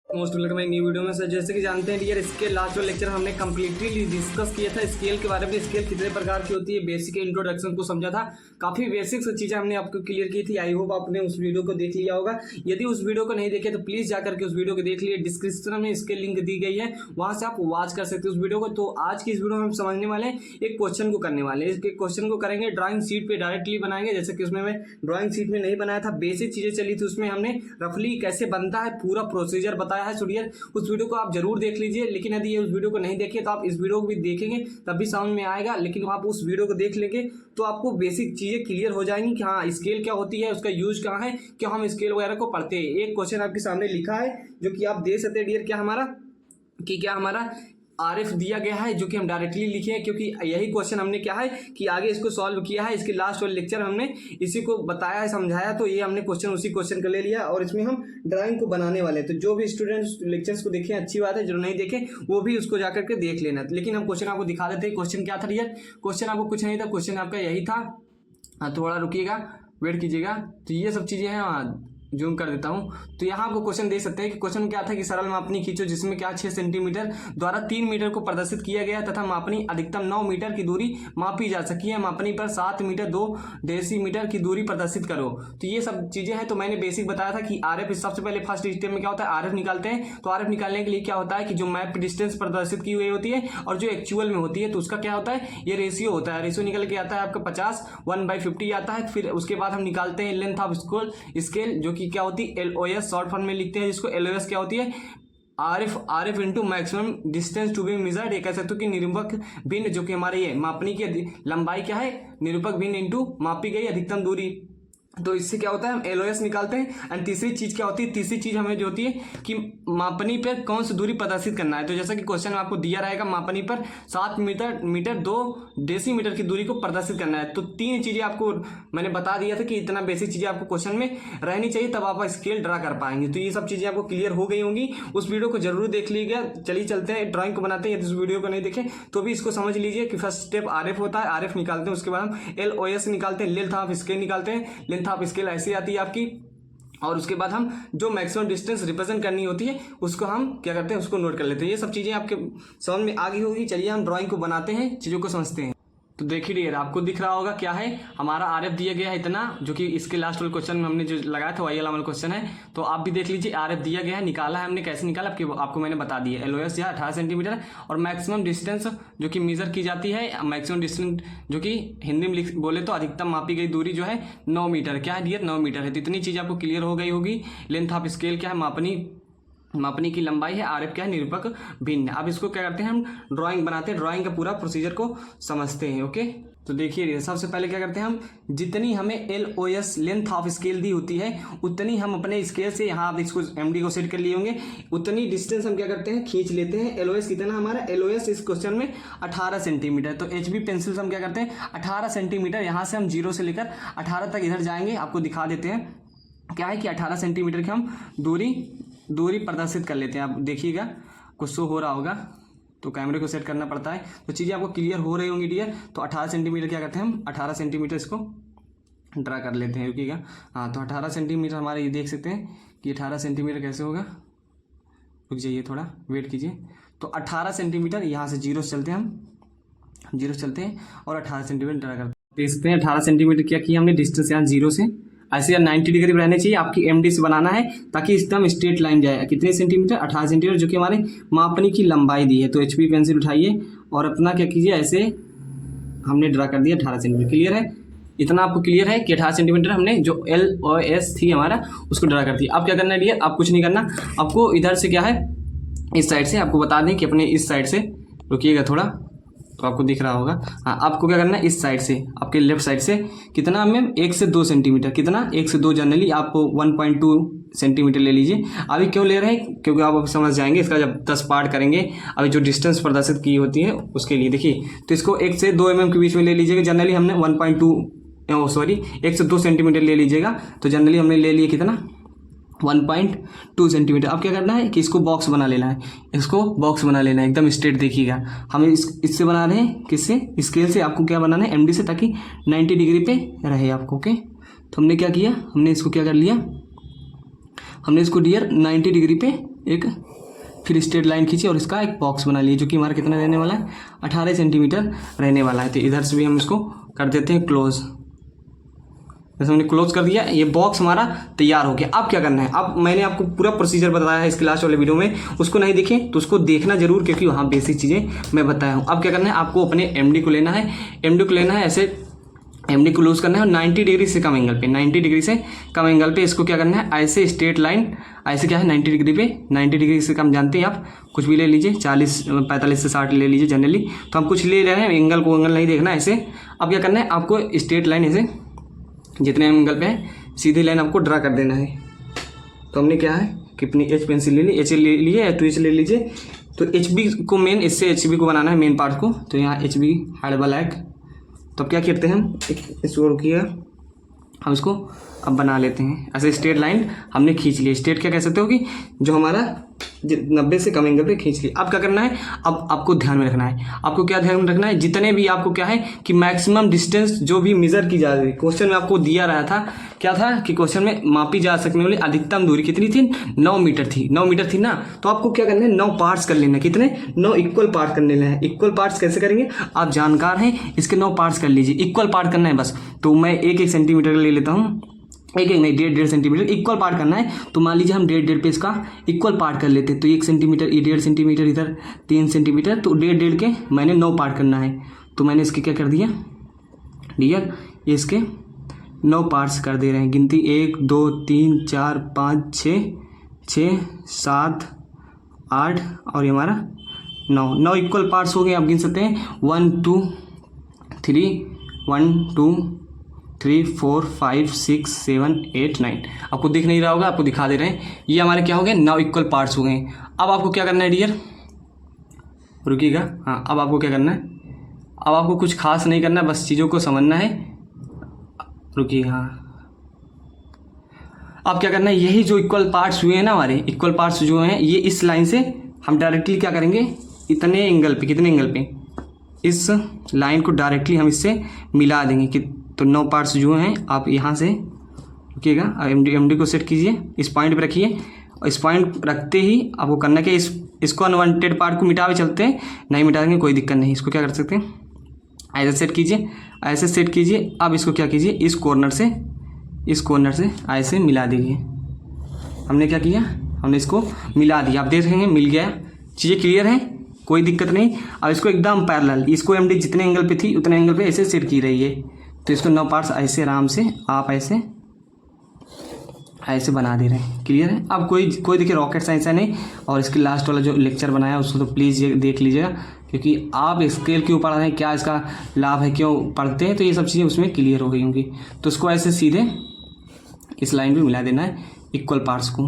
Most welcome एक new video में। Sir जैसे कि जानते हैं डियर, इसके लास्ट लेक्चर हमने कम्प्लीटली डिस्कस किया था स्केल के बारे में। स्केल कितने प्रकार की होती है, बेसिक इंट्रोडक्शन को समझा था। काफ़ी बेसिक चीज़ें हमने आपको क्लियर की थी। आई होप आपने उस वीडियो को देख लिया होगा। यदि उस वीडियो को नहीं देखे तो प्लीज़ जाकर के उस वीडियो को देख लिए। डिस्क्रिप्शन में इसके लिंक दी गई है, वहाँ से आप वॉच कर सकते हो उस वीडियो को। तो आज की इस वीडियो में हम समझने वाले हैं, एक क्वेश्चन को करने वाले हैं। इस क्वेश्चन को करेंगे ड्राइंग शीट पे डायरेक्टली बनाएंगे, जैसे कि उसमें मैं ड्राइंग शीट में नहीं बनाया था। बेसिक चीज़ें चली थी उसमें, हमने रफली कैसे बनता है पूरा प्रोसीजर बताया है। स्टूडियर उस वीडियो को आप जरूर देख लीजिए। लेकिन यदि ये उस वीडियो को नहीं देखे तो आप इस वीडियो को भी देखेंगे तब भी समझ में आएगा। लेकिन आप उस वीडियो को देख लेंगे तो आपको बेसिक चीज़ें क्लियर हो जाएंगी कि हाँ स्केल क्या होती है, उसका यूज कहाँ है, क्यों हम स्केल वगैरह को पढ़ते हैं। एक क्वेश्चन आपके सामने लिखा है जो कि आप दे सकते हैं डियर, क्या हमारा आरएफ दिया गया है, जो कि हम डायरेक्टली लिखे हैं, क्योंकि यही क्वेश्चन हमने क्या है कि आगे इसको सॉल्व किया है। इसके लास्ट वाले लेक्चर हमने इसी को बताया है, समझाया। तो ये हमने क्वेश्चन उसी क्वेश्चन का ले लिया और इसमें हम ड्राइंग को बनाने वाले हैं। तो जो भी स्टूडेंट्स लेक्चर्स को देखें अच्छी बात है, जो नहीं देखे वो भी उसको जाकर के देख लेना। लेकिन हम क्वेश्चन आपको दिखा देते हैं। क्वेश्चन क्या था डियर? क्वेश्चन आपको कुछ नहीं था, क्वेश्चन आपका यही था। हाँ थोड़ा रुकिएगा, वेट कीजिएगा। तो ये सब चीज़ें हैं, जूम कर देता हूँ। तो यहाँ आपको क्वेश्चन दे सकते हैं कि क्वेश्चन क्या था कि सरल मापनी खींचो जिसमें क्या 6 सेंटीमीटर द्वारा 3 मीटर को प्रदर्शित किया गया तथा मापनी अधिकतम 9 मीटर की दूरी मापी जा सकी है। मापनी पर 7 मीटर 2 डेसीमीटर की दूरी प्रदर्शित करो। तो ये सब चीज़ें हैं। तो मैंने बेसिक बताया था कि आरएफ सबसे पहले फर्स्ट स्टेप में क्या होता है, आरएफ निकालते हैं। तो आरएफ निकालने के लिए क्या होता है कि जो मैप डिस्टेंस प्रदर्शित की हुई होती है और जो एक्चुअल में होती है, तो उसका क्या होता है, ये रेशियो होता है। रेशियो निकल के आता है आपका 50 1/50 आता है। फिर उसके बाद हम निकालते हैं लेंथ ऑफ स्केल, जो कि क्या होती है LOS शॉर्ट फॉर्म में लिखते हैं, जिसको LOS क्या होती है, RF into maximum distance to be measured. ये कह सकते हो कि निरूपक भिन्न, जो कि हमारे ये मापनी की लंबाई क्या है, निरूपक भिन्न इंटू मापी गई अधिकतम दूरी। तो इससे क्या होता है, हम LOS निकालते हैं। एंड तीसरी चीज़ क्या होती है, तीसरी चीज़ हमें जो होती है कि मापनी पर कौन सी दूरी प्रदर्शित करना है। तो जैसा कि क्वेश्चन में आपको दिया रहेगा, मापनी पर 7 मीटर 2 डेसीमीटर की दूरी को प्रदर्शित करना है। तो 3 चीज़ें आपको मैंने बता दिया था कि इतना बेसिक चीज़ें आपको क्वेश्चन में रहनी चाहिए, तब आप स्केल ड्रा कर पाएंगे। तो ये सब चीज़ें आपको क्लियर हो गई होंगी। उस वीडियो को जरूर देख लीजिएगा। चलिए चलते हैं ड्राइंग को बनाते हैं। यदि इस वीडियो को नहीं देखें तो भी इसको समझ लीजिए कि फर्स्ट स्टेप आरएफ होता है। आरएफ निकालते हैं, उसके बाद हम LOS निकालते हैं, लेंथ ऑफ स्केल निकालते हैं। लेंथ ऑफ स्केल ऐसी आती है आपकी, और उसके बाद हम जो मैक्सिमम डिस्टेंस रिप्रेजेंट करनी होती है उसको हम क्या करते हैं, उसको नोट कर लेते हैं। ये सब चीज़ें आपके समझ में आ गई होगी। चलिए हम ड्राइंग को बनाते हैं, चीज़ों को समझते हैं। तो देखिए डियर, आपको दिख रहा होगा क्या है, हमारा आरएफ दिया गया है इतना, जो कि इसके लास्ट वाले क्वेश्चन में हमने जो लगाया था वही वाला क्वेश्चन है। तो आप भी देख लीजिए, आरएफ दिया गया है, निकाला है हमने। कैसे निकाला आपको मैंने बता दिया। LOS यह 18 सेंटीमीटर और मैक्सिमम डिस्टेंस जो कि मेजर की जाती है, मैक्सिमम डिस्टेंस जो कि हिंदी में बोले तो अधिकतम मापी गई दूरी जो है 9 मीटर। क्या है डियर, 9 मीटर है। तो इतनी चीज़ आपको क्लियर हो गई होगी। लेंथ ऑफ स्केल क्या है, मापनी की लंबाई है। आरएफ क्या है, निरूपक भिन्न। अब इसको क्या करते हैं, हम ड्राइंग बनाते हैं। ड्राइंग का पूरा प्रोसीजर को समझते हैं। ओके, तो देखिए सबसे पहले क्या करते हैं, हम जितनी हमें LOS लेंथ ऑफ स्केल दी होती है उतनी हम अपने स्केल से, यहाँ आप इसको MD को सेट कर लिए होंगे, उतनी डिस्टेंस हम क्या करते हैं, खींच लेते हैं। LOS कितना हमारा, LOS इस क्वेश्चन में 18 सेंटीमीटर। तो HB पेंसिल से हम क्या करते हैं, 18 सेंटीमीटर, यहाँ से हम 0 से लेकर 18 तक इधर जाएंगे। आपको दिखा देते हैं क्या है कि 18 सेंटीमीटर की हम दूरी प्रदर्शित कर लेते हैं। आप देखिएगा कुछ शो हो रहा होगा, तो कैमरे को सेट करना पड़ता है। तो चीज़ें आपको क्लियर हो रही होंगी डियर। तो 18 सेंटीमीटर क्या करते हैं, हम 18 सेंटीमीटर इसको ड्रा कर लेते हैं। रुकिएगा, हाँ तो 18 सेंटीमीटर हमारे, ये देख सकते हैं कि 18 सेंटीमीटर कैसे होगा। रुक जाइए, थोड़ा वेट कीजिए। तो 18 सेंटीमीटर यहाँ से 0 से चलते हैं, हम 0 से चलते हैं और 18 सेंटीमीटर ड्रा करते हैं। देख सकते हैं 18 सेंटीमीटर क्या किया हमने, डिस्टेंस यहाँ 0 से ऐसे 90 डिग्री में रहने चाहिए। आपकी MD से बनाना है ताकि एकदम स्ट्रेट लाइन जाए। कितने सेंटीमीटर, 18 सेंटीमीटर, जो कि हमारे मापनी की लंबाई दी है। तो HB पेंसिल उठाइए और अपना क्या कीजिए, ऐसे हमने ड्रा कर दिया 18 सेंटीमीटर। क्लियर है, इतना आपको क्लियर है कि 18 सेंटीमीटर हमने जो LOS थी हमारा उसको ड्रा कर दिया। अब क्या करना है डियर, आप कुछ नहीं करना, आपको इधर से क्या है, इस साइड से आपको बता दें कि अपने इस साइड से, रुकिएगा थोड़ा, तो आपको दिख रहा होगा। हाँ, आपको क्या करना है, इस साइड से, आपके लेफ्ट साइड से कितना मैम, 1 से 2 सेंटीमीटर। कितना, 1 से 2, जनरली आप 1.2 सेंटीमीटर ले लीजिए। अभी क्यों ले रहे हैं, क्योंकि आप समझ जाएंगे इसका जब 10 पार्ट करेंगे। अभी जो डिस्टेंस प्रदर्शित की होती है उसके लिए देखिए, तो इसको 1 से 2 mm के बीच में ले लीजिएगा। जनरली हमने 1 से 2 सेंटीमीटर ले लीजिएगा। तो जनरली हमने ले लिए कितना, 1.2 सेंटीमीटर। अब क्या करना है कि इसको बॉक्स बना लेना है, इसको बॉक्स बना लेना है एकदम स्ट्रेट। देखिएगा हम इससे बना रहे हैं, किससे, स्केल से। आपको क्या बनाना है, MD से, ताकि 90 डिग्री पे रहे आपको। ओके, तो हमने क्या किया, हमने इसको क्या कर लिया, हमने इसको डियर 90 डिग्री पे एक, फिर स्ट्रेट लाइन खींची और इसका एक बॉक्स बना लिए जो कि हमारा कितना रहने वाला है 18 सेंटीमीटर रहने वाला है। तो इधर से भी हम इसको कर देते हैं क्लोज। जैसे हमने क्लोज कर दिया, ये बॉक्स हमारा तैयार हो गया। अब क्या करना है, अब मैंने आपको पूरा प्रोसीजर बताया है इसके लास्ट वाले वीडियो में, उसको नहीं देखें तो उसको देखना जरूर, क्योंकि वहाँ बेसिक चीज़ें मैं बताया हूँ। अब क्या करना है, आपको अपने एमडी को लेना है, एमडी को लेना है ऐसे, एमडी को लूज करना है और 90 डिग्री से कम एंगल पे, 90 डिग्री से कम एंगल पे इसको क्या करना है, ऐसे स्ट्रेट लाइन, ऐसे क्या है 90 डिग्री पे, 90 डिग्री से कम जानते हैं आप, कुछ भी ले लीजिए, 40 45 से 60 ले लीजिए जनरली, तो हम कुछ ले रहे हैं, एंगल को एंगल नहीं देखना ऐसे। अब क्या करना है, आपको स्ट्रेट लाइन ऐसे जितने एंगल पे है सीधी लाइन आपको ड्रा कर देना है। तो हमने क्या है कि अपनी एच पेंसिल ले ली, एच ले लिए या 2H ले लीजिए। तो एच बी को मेन, इससे एच बी को बनाना है मेन पार्ट को, तो यहाँ एच बी हाइड ब्लैक। तो अब क्या करते हैं हम, इसको रुकिए, हम इसको अब बना लेते हैं ऐसे स्ट्रेट लाइन हमने खींच ली। स्ट्रेट क्या कह सकते हो कि जो हमारा 90 से कम एंगल पे खींच ली। अब क्या करना है, अब आपको ध्यान में रखना है, आपको क्या ध्यान में रखना है, जितने भी आपको क्या है कि मैक्सिमम डिस्टेंस जो भी मेजर की जा रही, क्वेश्चन में आपको दिया रहा था क्या था कि क्वेश्चन में मापी जा सकने वाली अधिकतम दूरी कितनी थी, 9 मीटर थी, 9 मीटर थी ना। तो आपको क्या करना है, 9 पार्ट्स कर लेना है, कितने 9 इक्वल पार्ट कर लेना है। इक्वल पार्ट्स कैसे करेंगे, आप जानकार हैं, इसके 9 पार्ट्स कर लीजिए, इक्वल पार्ट करना है बस। तो मैं 1-1 सेंटीमीटर ले लेता हूँ, एक नहीं 1.5 सेंटीमीटर इक्वल पार्ट करना है। तो मान लीजिए हम 1.5 पे इसका इक्वल पार्ट कर लेते हैं, तो 1 सेंटीमीटर, 1.5 सेंटीमीटर, इधर 3 सेंटीमीटर, तो 1.5 के मैंने 9 पार्ट करना है। तो मैंने इसके क्या कर दिया डियर, ये इसके 9 पार्ट्स कर दे रहे हैं, गिनती 1 2 3 4 5 6 7 8 और ये हमारा 9 इक्वल पार्ट्स हो गए। आप गिन सकते हैं 1 2 3 4 5 6 7 8 9। आपको दिख नहीं रहा होगा, आपको दिखा दे रहे हैं, ये हमारे क्या हो गए 9 इक्वल पार्ट्स हो गए। अब आपको क्या करना है डियर, रुकिएगा, हाँ अब आपको क्या करना है, अब आपको कुछ खास नहीं करना, बस चीज़ों को समझना है। रुकिए, हाँ अब क्या करना है, यही जो इक्वल पार्ट्स हुए हैं ना हमारे, इक्वल पार्ट्स जो हैं ये इस लाइन से हम डायरेक्टली क्या करेंगे, इतने एंगल पे, कितने एंगल पे, इस लाइन को डायरेक्टली हम इससे मिला देंगे कि तो 9 पार्ट्स जो हैं आप यहाँ से रुकिएगा, एमडी को सेट कीजिए, इस पॉइंट पे रखिए, और इस पॉइंट रखते ही आपको करना क्या, इसको अनवांटेड पार्ट को मिटावे चलते हैं, नहीं मिटाएंगे कोई दिक्कत नहीं। इसको क्या कर सकते हैं, ऐसे सेट कीजिए, ऐसे सेट कीजिए। अब इसको क्या कीजिए, इस कॉर्नर से ऐसे मिला दीजिए। हमने क्या किया, हमने इसको मिला दिया, आप देख रहे हैं मिल गया, चीज़ें क्लियर हैं, कोई दिक्कत नहीं। अब इसको एकदम पैरेलल, इसको एमडी जितने एंगल पे थी उतने एंगल पे ऐसे सेट की रही है। तो इसको 9 पार्ट्स ऐसे आराम से आप ऐसे बना दे रहे हैं, क्लियर है। अब कोई देखिए रॉकेट साइंस है नहीं, और इसके लास्ट वाला जो लेक्चर बनाया उसको तो प्लीज़ ये देख लीजिएगा, क्योंकि आप स्केल क्यों पढ़ रहे हैं, क्या इसका लाभ है, क्यों पढ़ते हैं, तो ये सब चीज़ें उसमें क्लियर हो गई होंगी। तो उसको ऐसे सीधे इस लाइन पे मिला देना है, इक्वल पार्ट्स को,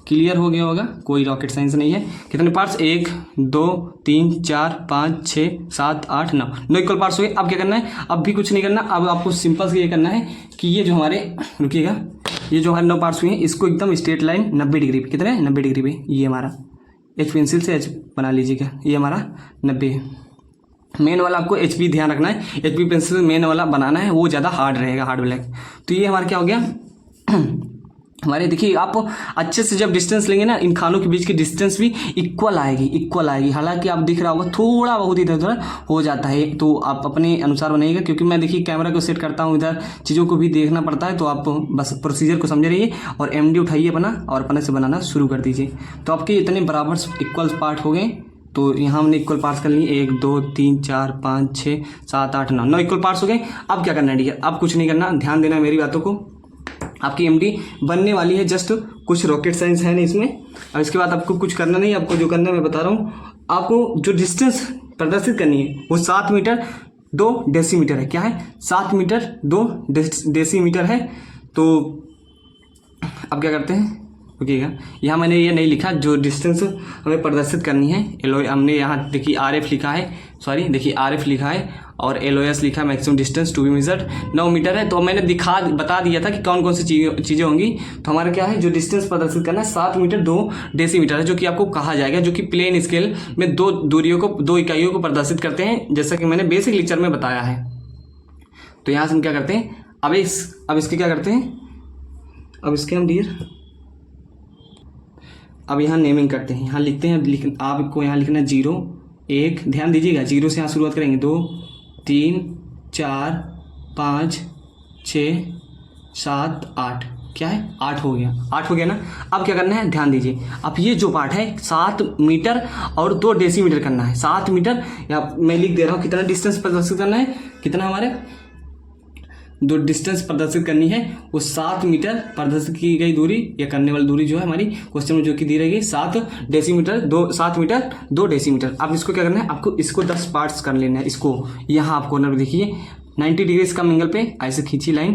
क्लियर हो गया होगा, कोई रॉकेट साइंस नहीं है। कितने पार्ट्स, 1 2 3 4 5 6 7 8 9 इक्वल पार्ट्स हो गए। अब क्या करना है, अब भी कुछ नहीं करना, अब आपको सिंपल से ये करना है कि ये जो हमारे, रुकिएगा, ये जो हमारे 9 पार्ट्स हुए हैं इसको एकदम स्ट्रेट लाइन 90 डिग्री पे, कितने 90 डिग्री पे, ये हमारा एच पेंसिल से एच बना लीजिएगा, ये हमारा 90 है। मेन वाला आपको एच पी ध्यान रखना है, एच पी पेंसिल मेन वाला बनाना है, वो ज़्यादा हार्ड रहेगा, हार्ड ब्लैक। तो ये हमारा क्या हो गया हमारे, देखिए आप अच्छे से जब डिस्टेंस लेंगे ना, इन खानों के बीच की डिस्टेंस भी इक्वल आएगी। हालांकि आप दिख रहा होगा थोड़ा बहुत इधर उधर हो जाता है, तो आप अपने अनुसार बनाइएगा, क्योंकि मैं देखिए कैमरा को सेट करता हूँ, इधर चीज़ों को भी देखना पड़ता है। तो आप बस प्रोसीजर को समझ रहिए और एमडी उठाइए अपना और अपने से बनाना शुरू कर दीजिए। तो आपके इतने बराबर इक्वल पार्ट हो गए। तो यहाँ हमने इक्वल पार्ट्स कर लिए, 1 2 3 4 5 6 7 8 9 इक्वल पार्ट्स हो गए। अब क्या करना है डियर, अब कुछ नहीं करना, ध्यान देना है मेरी बातों को। आपकी एमडी बनने वाली है, जस्ट कुछ रॉकेट साइंस है नहीं इसमें। अब इसके बाद आपको कुछ करना नहीं, आपको जो करना है मैं बता रहा हूँ। आपको जो डिस्टेंस प्रदर्शित करनी है वो 7 मीटर 2 डेसीमीटर है। क्या है, 7 मीटर 2 डेसीमीटर है। तो अब क्या करते हैं, रुकिएगा, यहाँ मैंने ये नहीं लिखा जो डिस्टेंस हमें प्रदर्शित करनी है। एलओ हमने यहाँ देखिए आरएफ लिखा है, सॉरी देखिए आरएफ लिखा है और एलओएस लिखा है, maximum distance to be measured 9 metre है। तो मैंने बता दिया था कि कौन कौन सी चीज़ें होंगी। तो हमारा क्या है, जो डिस्टेंस प्रदर्शित करना है 7 मीटर 2 डेसीमीटर है, जो कि आपको कहा जाएगा, जो कि प्लेन स्केल में दो इकाइयों को प्रदर्शित करते हैं, जैसा कि मैंने बेसिक लेक्चर में बताया है। तो यहाँ से हम क्या करते हैं, अब इसके क्या करते हैं, अब इसके हम डियर अब यहाँ नेमिंग करते हैं, यहाँ लिखते हैं, आपको यहाँ लिखना 0 1, ध्यान दीजिएगा 0 से यहाँ शुरुआत करेंगे, 2 3 4 5 6 7 8, क्या है 8 हो गया, 8 हो गया ना। अब क्या करना है, ध्यान दीजिए, अब ये जो पार्ट है 7 मीटर और 2 डेसीमीटर करना है। 7 मीटर, या मैं लिख दे रहा हूँ कितना डिस्टेंस प्रदर्शित करना है, कितना हमारे जो डिस्टेंस प्रदर्शित करनी है वो 7 मीटर प्रदर्शित की गई दूरी या करने वाली दूरी जो है हमारी क्वेश्चन में जो कि दी रहेगी 7 डेसीमीटर 7 मीटर 2 डेसीमीटर। अब इसको क्या करना है, आपको इसको 10 पार्ट्स कर लेना है। इसको यहाँ आप कॉर्नर देखिए 90 डिग्री इसका एंगल पे ऐसे खींची लाइन,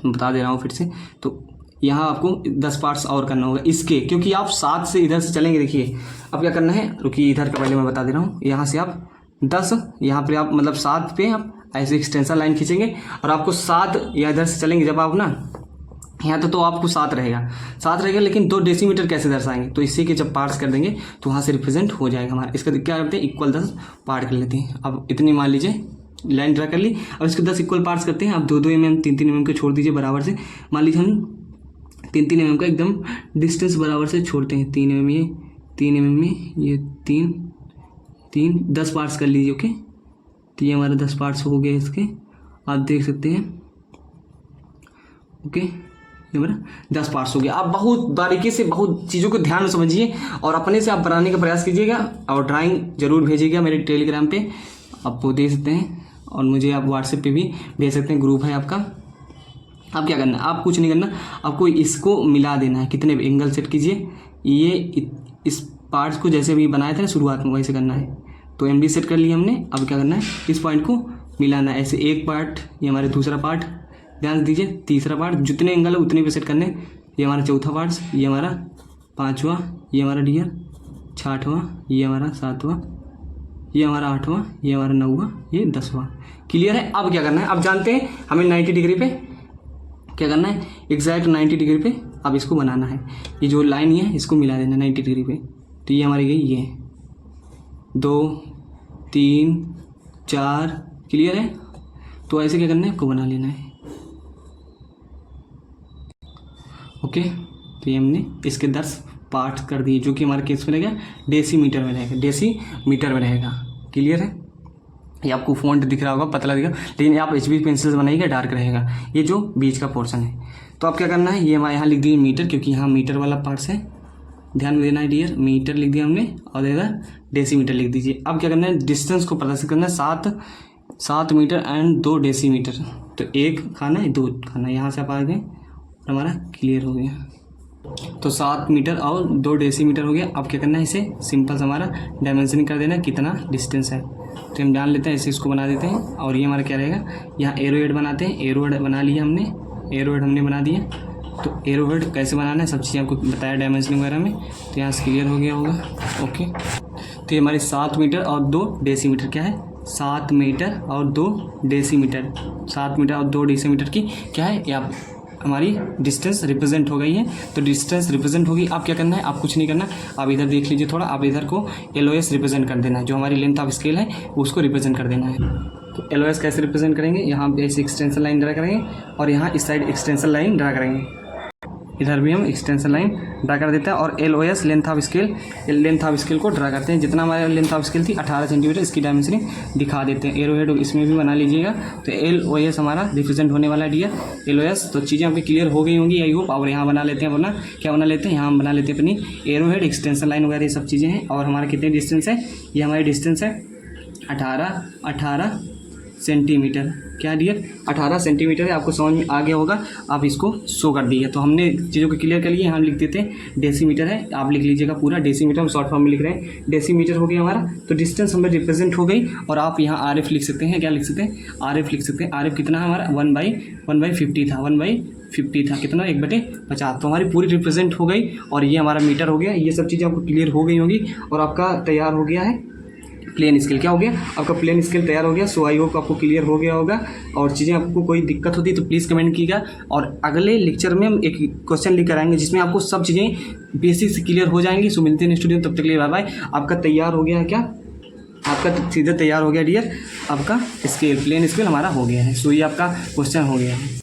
बता दे रहा हूँ फिर से, तो यहाँ आपको 10 पार्ट्स और करना होगा इसके, क्योंकि आप 7 से इधर से चलेंगे। देखिए अब क्या करना है, रुकिए इधर का पहले मैं बता दे रहा हूँ। यहाँ से आप 10, यहाँ पे आप मतलब 7 पे आप ऐसे एक्सटेंशन लाइन खींचेंगे और आपको 7 या इधर से चलेंगे जब आप ना यहाँ तो आपको 7 रहेगा, लेकिन 2 डेसीमीटर कैसे दर्शाएंगे, तो इसी के जब पार्ट्स कर देंगे तो वहाँ से रिप्रेजेंट हो जाएगा हमारा। इसका क्या करते हैं, इक्वल 10 पार्ट कर लेते हैं। अब इतनी मान लीजिए लाइन ड्रा कर ली, अब इसको 10 इक्वल पार्ट्स करते हैं। अब 2-2 mm 3-3 mm के छोड़ दीजिए बराबर से। मान लीजिए हम 3-3 mm का एकदम डिस्टेंस बराबर से छोड़ते हैं, 3 mm ये 3 mm में ये 3 10 पार्ट्स कर लीजिए। ओके, तो ये हमारे 10 पार्ट्स हो गए इसके, आप देख सकते हैं। ओके, ये हमारा 10 पार्ट्स हो गया। आप बहुत बारीकी से बहुत चीज़ों को ध्यान में समझिए और अपने से आप बनाने का प्रयास कीजिएगा और ड्राइंग जरूर भेजिएगा मेरे टेलीग्राम पे, आप वो दे सकते हैं और मुझे आप व्हाट्सएप पे भी भेज सकते हैं, ग्रुप है आपका। आप क्या करना है, आप कुछ नहीं करना, आपको इसको मिला देना है। कितने एंगल सेट कीजिए, ये इस पार्ट्स को जैसे भी बनाए थे ना शुरुआत में वैसे करना है। तो MD सेट कर लिया हमने। अब क्या करना है, इस पॉइंट को मिलाना है ऐसे, एक पार्ट ये हमारे दूसरा पार्ट, ध्यान दीजिए तीसरा पार्ट, जितने एंगल है उतने पे सेट करने। ये हमारा चौथा पार्ट, ये हमारा 5वां, ये हमारा डियर 6वां, ये हमारा 7वां, ये हमारा 8वां, ये हमारा 9वां, ये 10वां। क्लियर है। अब क्या करना है, अब जानते हैं हमें 90 डिग्री पे क्या करना है, एग्जैक्ट 90 डिग्री पे अब इसको बनाना है। ये जो लाइन है इसको मिला देना 90 डिग्री पे। तो ये हमारी गई, ये 2 3 4, क्लियर है। तो ऐसे क्या करना है, आपको बना लेना है। ओके, तो ये हमने इसके 10 पार्ट कर दिए, जो कि हमारे केस में रहेगा डेसीमीटर में रहेगा, डेसीमीटर में रहेगा। क्लियर है। ये आपको फॉन्ट दिख रहा होगा, पतला दिखा, लेकिन आप HB पेंसिल से बनाइएगा, डार्क रहेगा ये जो बीच का पोर्शन है। तो आप क्या करना है, ये हमारे यहाँ लिख दिए मीटर, क्योंकि यहाँ मीटर वाला पार्ट्स है, ध्यान में देना है डियर। मीटर लिख दिया हमने और इधर डेसीमीटर लिख दीजिए। अब क्या करना है, डिस्टेंस को प्रदर्शित करना है 7 मीटर एंड 2 डेसीमीटर। तो 1 खाना है 2 खाना, यहाँ से आप आ गए और हमारा क्लियर हो गया। तो 7 मीटर और 2 डेसीमीटर हो गया। अब क्या करना है, इसे सिंपल से हमारा डायमेंशनिंग कर देना कितना डिस्टेंस है। तो हम जान लेते हैं, ऐसे इसको बना देते हैं और ये हमारा क्या रहेगा, यहाँ एरोहेड बनाते हैं। एरोहेड बना लिया हमने, एरोहेड हमने बना दिया। तो एरोहेड कैसे बनाना है सब चीज़ें आपको बताया डायमेंशनिंग वगैरह में, तो यहाँ से क्लियर हो गया होगा। ओके, तो ये हमारे 7 मीटर और 2 डेसीमीटर क्या है, 7 मीटर और 2 डेसीमीटर, 7 मीटर और 2 डेसीमीटर की क्या है, या हमारी डिस्टेंस रिप्रेजेंट हो गई है। तो डिस्टेंस रिप्रेजेंट होगी। आप क्या करना है, आप कुछ नहीं करना, आप इधर देख लीजिए थोड़ा, आप इधर को LOS रिप्रेजेंट कर देना है, जो हमारी लेंथ ऑफ स्केल है उसको रिप्रेजेंट कर देना है। तो LOS कैसे रिप्रेजेंट करेंगे, यहाँ पे ऐसे एक्सटेंशन लाइन ड्रा करेंगे और यहाँ इस साइड एक्सटेंशन लाइन ड्रा करेंगे, इधर भी हम एक्सटेंशन लाइन ड्रा कर देते हैं। और LOS लेंथ ऑफ स्केल को ड्रा करते हैं। जितना हमारे लेंथ ऑफ स्केल थी 18 सेंटीमीटर, इसकी डायमेंशनिंग दिखा देते हैं। एरोहेड इसमें भी बना लीजिएगा। तो LOS हमारा रिप्रेजेंट होने वाला है डियर, LOS। तो चीज़ें आपकी क्लियर हो गई होंगी आई होप। और यहाँ बना लेते हैं, वरना क्या बना लेते हैं, यहाँ हम बना लेते हैं अपनी एरोहेड, एक्सटेंशन लाइन वगैरह ये सब चीज़ें हैं। और हमारा कितने डिस्टेंस है, ये हमारी डिस्टेंस है 18 सेंटीमीटर। क्या डियर, 18 सेंटीमीटर है। आपको समझ में आ गया होगा, आप इसको शो कर दिए। तो हमने चीज़ों को क्लियर कर लिए। यहाँ लिख देते हैं डेसीमीटर है, आप लिख लीजिएगा पूरा डेसीमीटर, हम शॉर्ट फॉर्म में लिख रहे हैं। डेसीमीटर हो गया हमारा। तो डिस्टेंस हमें रिप्रेजेंट हो गई। और आप यहाँ RF लिख सकते हैं, क्या लिख सकते हैं, RF लिख सकते हैं। RF कितना है हमारा, 1/50 था, 1/50 था, कितना 1/50। तो हमारी पूरी रिप्रेजेंट हो गई। और ये हमारा मीटर हो गया। ये सब चीज़ें आपको क्लियर हो गई होंगी। और आपका तैयार हो गया है प्लेन स्केल। क्या हो गया, आपका प्लेन स्केल तैयार हो गया। सो आई होप आपको क्लियर हो गया होगा। और चीज़ें आपको कोई दिक्कत होती है तो प्लीज़ कमेंट कीजिएगा। और अगले लेक्चर में हम एक क्वेश्चन लेकर आएंगे जिसमें आपको सब चीज़ें बेसिक से क्लियर हो जाएंगी। सो मिलते हैं स्टूडेंट, तब तक के लिए बाय बाय। आपका तैयार हो गया है क्या, आपका सीधा तैयार हो गया डियर, आपका स्केल प्लेन स्केल हमारा हो गया है। सो ये आपका क्वेश्चन हो गया है।